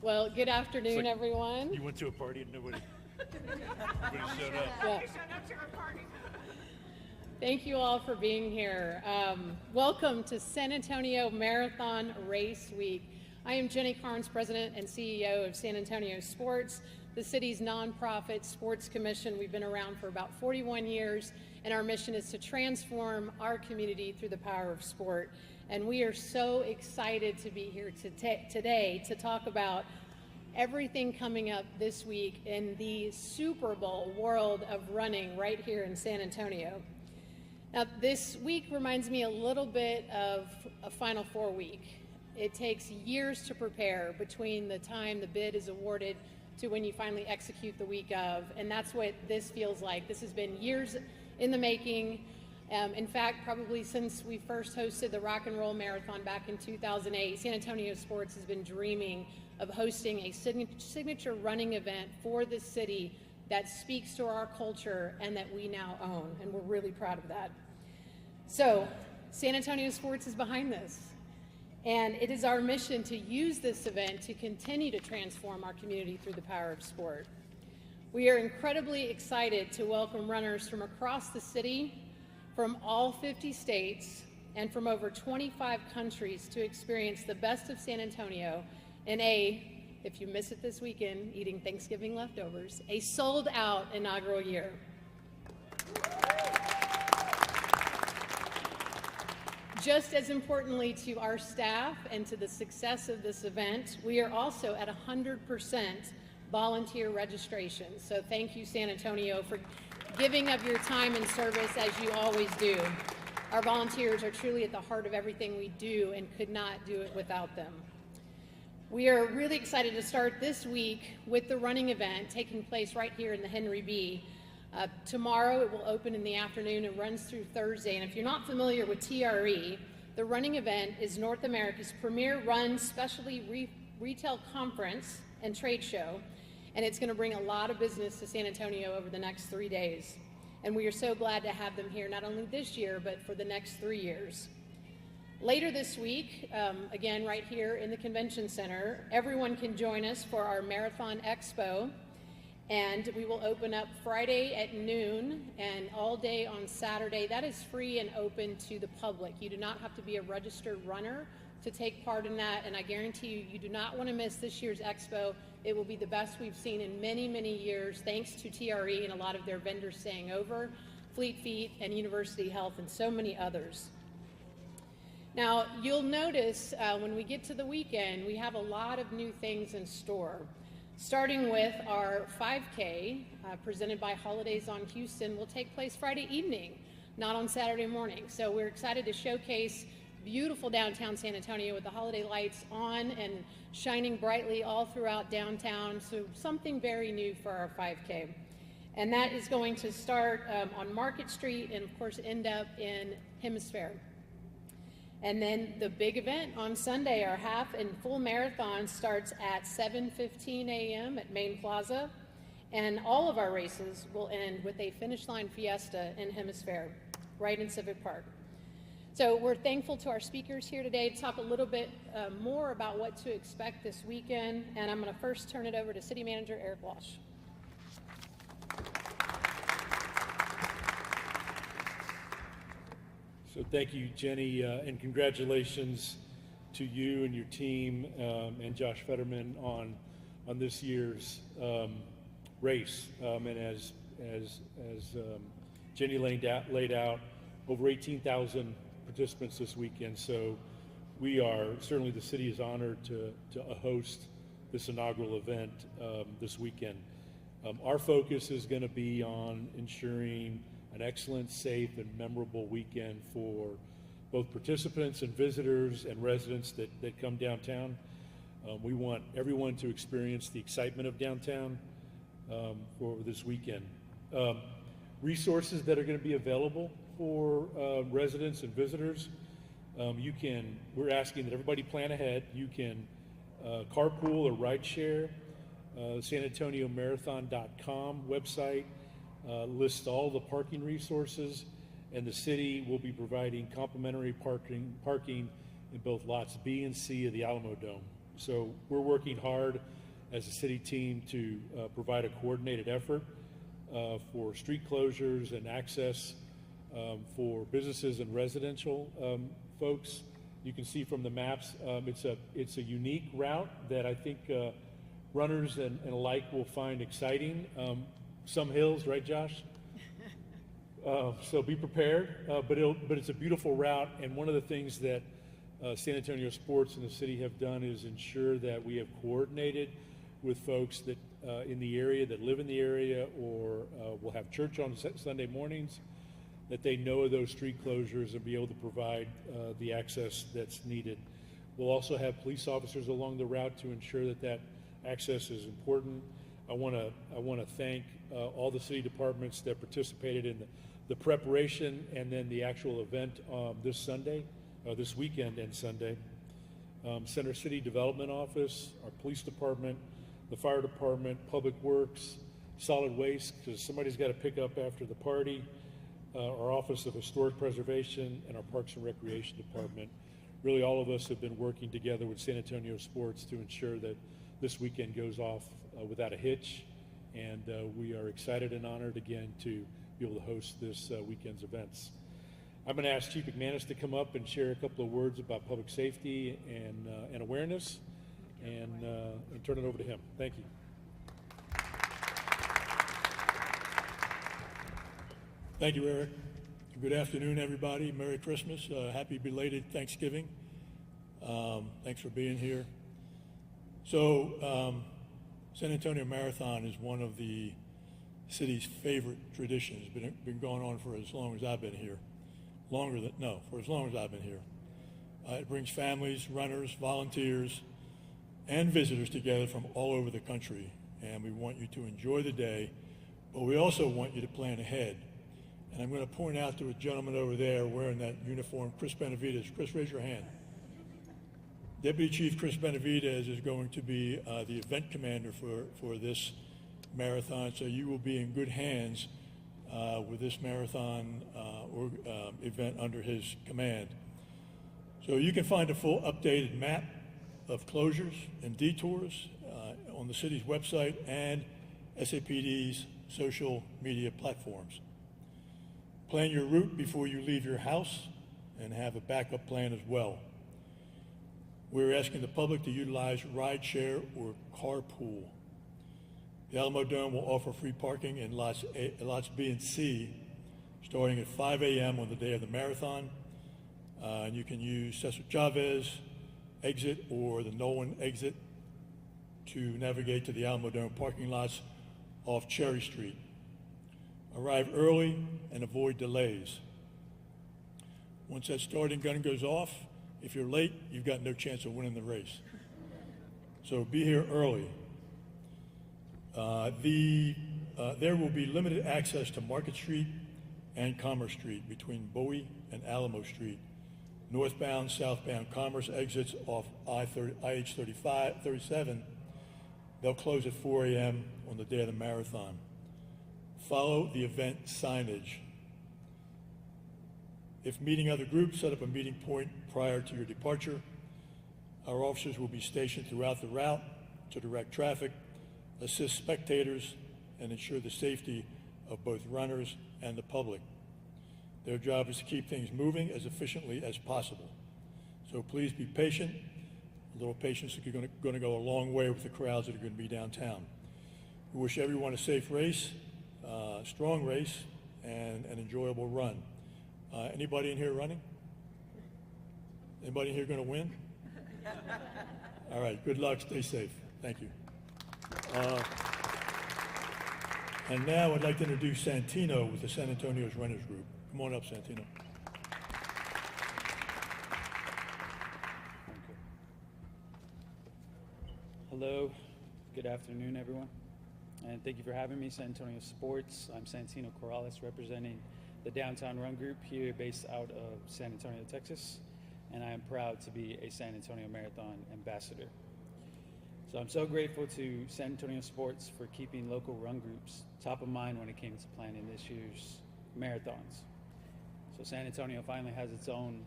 Well, good afternoon, everyone. You went to a party and nobody showed up. Yeah. Thank you all for being here. Welcome to San Antonio Marathon Race Week. I am Jenny Carnes, President and CEO of San Antonio Sports, the city's nonprofit sports commission. We've been around for about 41 years, and our mission is to transform our community through the power of sport. And we are so excited to be here today to talk about everything coming up this week in the Super Bowl world of running right here in San Antonio. Now, this week reminds me a little bit of a Final Four week. It takes years to prepare between the time the bid is awarded to when you finally execute the week of, and that's what this feels like. This has been years in the making. In fact, probably since we first hosted the Rock and Roll Marathon back in 2008, San Antonio Sports has been dreaming of hosting a signature running event for the city that speaks to our culture and that we now own, and we're really proud of that. So, San Antonio Sports is behind this, and it is our mission to use this event to continue to transform our community through the power of sport. We are incredibly excited to welcome runners from across the city, from all 50 states, and from over 25 countries to experience the best of San Antonio in if you miss it this weekend, eating Thanksgiving leftovers, a sold-out inaugural year. Just as importantly to our staff and to the success of this event, we are also at 100% volunteer registration. So thank you, San Antonio, for giving of your time and service as you always do. Our volunteers are truly at the heart of everything we do and could not do it without them. We are really excited to start this week with the running event taking place right here in the Henry B. Tomorrow it will open in the afternoon and runs through Thursday. And if you're not familiar with TRE, the running event is North America's premier run specialty retail conference and trade show. And it's going to bring a lot of business to San Antonio over the next 3 days. And we are so glad to have them here, not only this year, but for the next 3 years. Later this week, again, right here in the Convention Center, everyone can join us for our Marathon Expo. And we will open up Friday at noon and all day on Saturday. That is free and open to the public. You do not have to be a registered runner to take part in that, and I guarantee you, you do not want to miss this year's Expo. It will be the best we've seen in many, many years, thanks to TRE and a lot of their vendors staying over, Fleet Feet and University Health and so many others. Now, you'll notice when we get to the weekend, we have a lot of new things in store. Starting with our 5K, presented by Holidays on Houston, will take place Friday evening, not on Saturday morning. So we're excited to showcase beautiful downtown San Antonio with the holiday lights on and shining brightly all throughout downtown. So something very new for our 5K. And that is going to start on Market Street and, of course, end up in Hemisphere. And then the big event on Sunday, our half and full marathon, starts at 7:15 a.m. at Main Plaza. And all of our races will end with a finish line fiesta in Hemisphere, right in Civic Park. So we're thankful to our speakers here today to talk a little bit more about what to expect this weekend. And I'm going to first turn it over to City Manager Eric Walsh. So thank you, Jenny, and congratulations to you and your team and Josh Fetterman on this year's race. And as Jenny laid out, over 18,000 participants this weekend. So we are, certainly the city is honored to host this inaugural event this weekend. Our focus is going to be on ensuring an excellent, safe, and memorable weekend for both participants and visitors and residents that come downtown. We want everyone to experience the excitement of downtown for this weekend. Resources that are going to be available for residents and visitors. We're asking that everybody plan ahead. You can carpool or ride share. SanAntonioMarathon.com website lists all the parking resources, and the city will be providing complimentary parking in both lots B and C of the Alamo Dome. So we're working hard as a city team to provide a coordinated effort for street closures and access for businesses and residential folks. You can see from the maps, it's a unique route that I think runners and alike will find exciting. Some hills, right, Josh? So be prepared, but it's a beautiful route, and one of the things that San Antonio Sports and the city have done is ensure that we have coordinated with folks that in the area, that live in the area, or will have church on Sunday mornings, that they know of those street closures and be able to provide the access that's needed. We'll also have police officers along the route to ensure that that access is important. I want to thank all the city departments that participated in the preparation and then the actual event this weekend and Sunday. Center City Development Office, our police department, the fire department, Public Works, Solid Waste, because somebody's got to pick up after the party, our Office of Historic Preservation, and our Parks and Recreation Department. Really, all of us have been working together with San Antonio Sports to ensure that this weekend goes off without a hitch, and we are excited and honored again to be able to host this weekend's events. I'm going to ask Chief McManus to come up and share a couple of words about public safety and awareness, and turn it over to him. Thank you. Thank you, Eric. Good afternoon, everybody. Merry Christmas. Happy belated Thanksgiving. Thanks for being here. So, San Antonio Marathon is one of the city's favorite traditions. It's been going on for as long as I've been here. For as long as I've been here. It brings families, runners, volunteers, and visitors together from all over the country. And we want you to enjoy the day, but we also want you to plan ahead. And I'm going to point out to a gentleman over there wearing that uniform, Chris Benavidez. Chris, raise your hand. Deputy Chief Chris Benavidez is going to be the event commander for this marathon, so you will be in good hands with this marathon event under his command. So you can find a full updated map of closures and detours on the city's website and SAPD's social media platforms. Plan your route before you leave your house and have a backup plan as well. We're asking the public to utilize rideshare or carpool. The Alamo Dome will offer free parking in lots B and C starting at 5 a.m. on the day of the marathon. And you can use Cesar Chavez exit or the Nolan exit to navigate to the Alamo Dome parking lots off Cherry Street. Arrive early and avoid delays. Once that starting gun goes off, if you're late, you've got no chance of winning the race. So be here early. There will be limited access to Market Street and Commerce Street between Bowie and Alamo Street. Northbound, southbound Commerce exits off IH-37. They'll close at 4 a.m. on the day of the marathon. Follow the event signage. If meeting other groups, set up a meeting point prior to your departure. Our officers will be stationed throughout the route to direct traffic, assist spectators, and ensure the safety of both runners and the public. Their job is to keep things moving as efficiently as possible. So please be patient. A little patience is going to go a long way with the crowds that are going to be downtown. We wish everyone a safe race, strong race, and an enjoyable run. Anybody in here running? Anybody in here going to win? All right, good luck, stay safe. Thank you. And now I'd like to introduce Santino with the San Antonio's Runners Group. Come on up, Santino. Hello, good afternoon, everyone. And thank you for having me, San Antonio Sports. I'm Santino Corrales, representing the Downtown Run Group here based out of San Antonio, Texas. And I am proud to be a San Antonio Marathon ambassador. So I'm so grateful to San Antonio Sports for keeping local run groups top of mind when it came to planning this year's marathons. So San Antonio finally has its own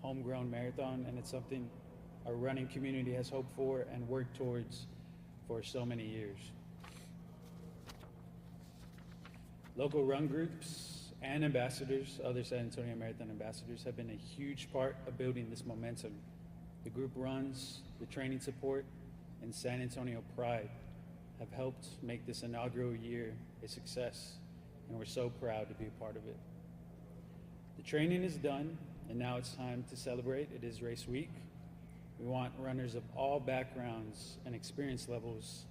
homegrown marathon, and it's something our running community has hoped for and worked towards for so many years. Local run groups and ambassadors, other San Antonio Marathon ambassadors, have been a huge part of building this momentum. The group runs, the training support, and San Antonio pride have helped make this inaugural year a success, and we're so proud to be a part of it. The training is done, and now it's time to celebrate. It is race week. We want runners of all backgrounds and experience levels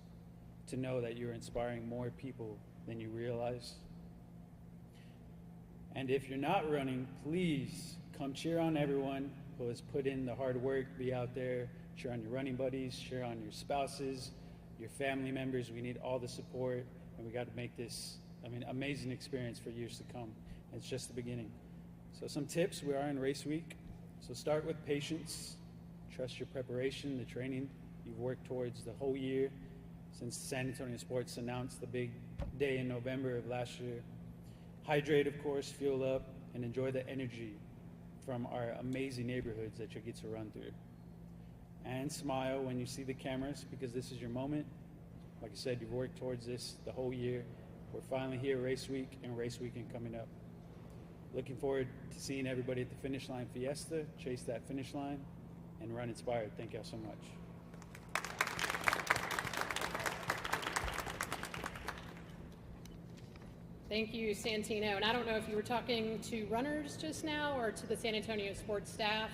to know that you're inspiring more people than you realize. And if you're not running, please come cheer on everyone who has put in the hard work. Be out there, cheer on your running buddies, cheer on your spouses, your family members. We need all the support, and we got to make this, amazing experience for years to come. It's just the beginning. So some tips: we are in race week, so start with patience. Trust your preparation, the training you've worked towards the whole year since San Antonio Sports announced the big day in November of last year. Hydrate, of course, fuel up, and enjoy the energy from our amazing neighborhoods that you get to run through. And smile when you see the cameras, because this is your moment. Like I said, you've worked towards this the whole year. We're finally here, race week and race weekend coming up. Looking forward to seeing everybody at the Finish Line Fiesta. Chase that finish line and run inspired. Thank y'all so much. Thank you, Santino. And I don't know if you were talking to runners just now or to the San Antonio sports staff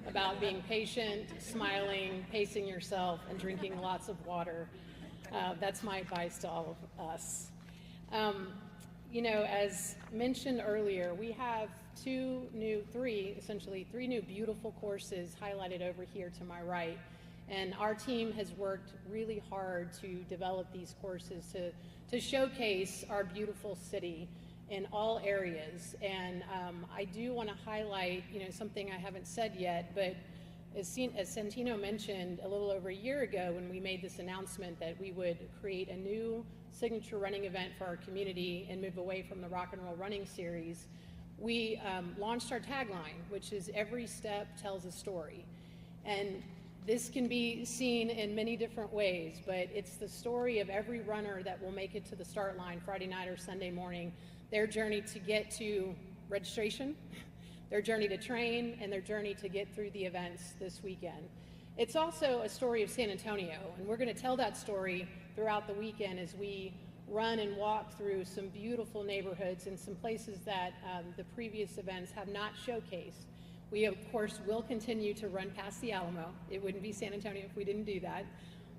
about being patient, smiling, pacing yourself, and drinking lots of water. That's my advice to all of us. As mentioned earlier, we have three new beautiful courses highlighted over here to my right. And our team has worked really hard to develop these courses to showcase our beautiful city in all areas. And I do want to highlight, something I haven't said yet, but as Santino mentioned a little over a year ago when we made this announcement that we would create a new signature running event for our community and move away from the Rock and Roll Running Series, we launched our tagline, which is "Every step tells a story." And this can be seen in many different ways, but it's the story of every runner that will make it to the start line Friday night or Sunday morning, their journey to get to registration, their journey to train, and their journey to get through the events this weekend. It's also a story of San Antonio, and we're going to tell that story throughout the weekend as we run and walk through some beautiful neighborhoods and some places that the previous events have not showcased. We, of course, will continue to run past the Alamo. It wouldn't be San Antonio if we didn't do that.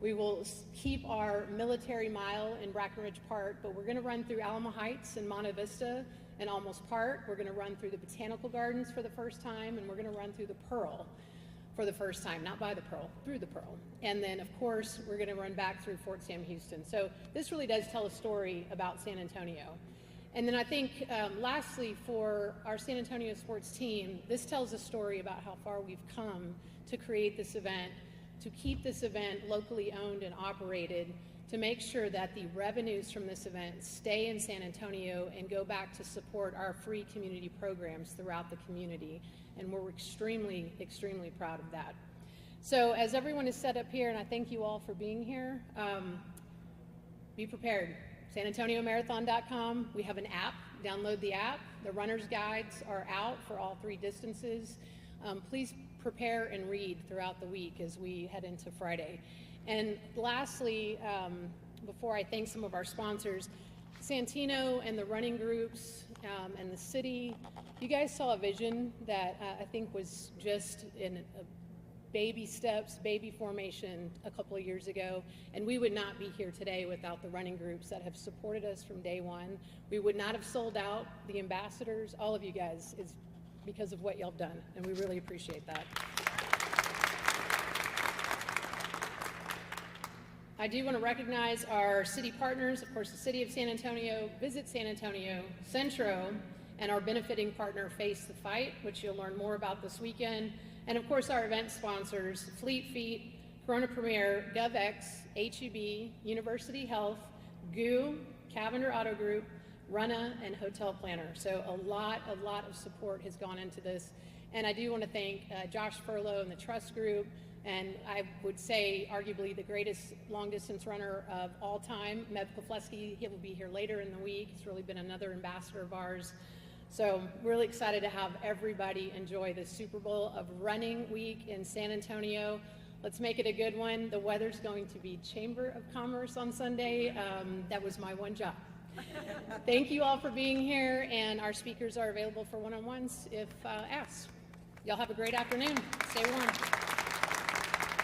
We will keep our military mile in Brackenridge Park, but we're going to run through Alamo Heights and Monte Vista and Almost Park. We're going to run through the Botanical Gardens for the first time, and we're going to run through the Pearl for the first time, not by the Pearl, through the Pearl. And then, of course, we're going to run back through Fort Sam Houston. So this really does tell a story about San Antonio. And then I think, lastly, for our San Antonio sports team, this tells a story about how far we've come to create this event, to keep this event locally owned and operated, to make sure that the revenues from this event stay in San Antonio and go back to support our free community programs throughout the community. And we're extremely, extremely proud of that. So as everyone is set up here, and I thank you all for being here, be prepared. SanAntonioMarathon.com. We have an app. Download the app. The runner's guides are out for all three distances. Please prepare and read throughout the week as we head into Friday. And lastly, before I thank some of our sponsors, Santino and the running groups and the city, you guys saw a vision that I think was just in baby steps, baby formation a couple of years ago, and we would not be here today without the running groups that have supported us from day one. We would not have sold out, the ambassadors, all of you guys, is because of what y'all have done, and we really appreciate that. I do want to recognize our city partners, of course, the City of San Antonio, Visit San Antonio, Centro, and our benefiting partner, Face the Fight, which you'll learn more about this weekend. And of course, our event sponsors, Fleet Feet, Corona Premier, GovX, HEB, University Health, GU, Cavender Auto Group, Runna, and Hotel Planner. So a lot of support has gone into this. And I do want to thank Josh Furlow and the Trust Group, And I would say arguably the greatest long-distance runner of all time, Mev Kofleski. He will be here later in the week. He's really been another ambassador of ours. So really excited to have everybody enjoy the Super Bowl of Running Week in San Antonio. Let's make it a good one. The weather's going to be Chamber of Commerce on Sunday. That was my one job. Thank you all for being here, and our speakers are available for one-on-ones if asked. Y'all have a great afternoon. Stay warm.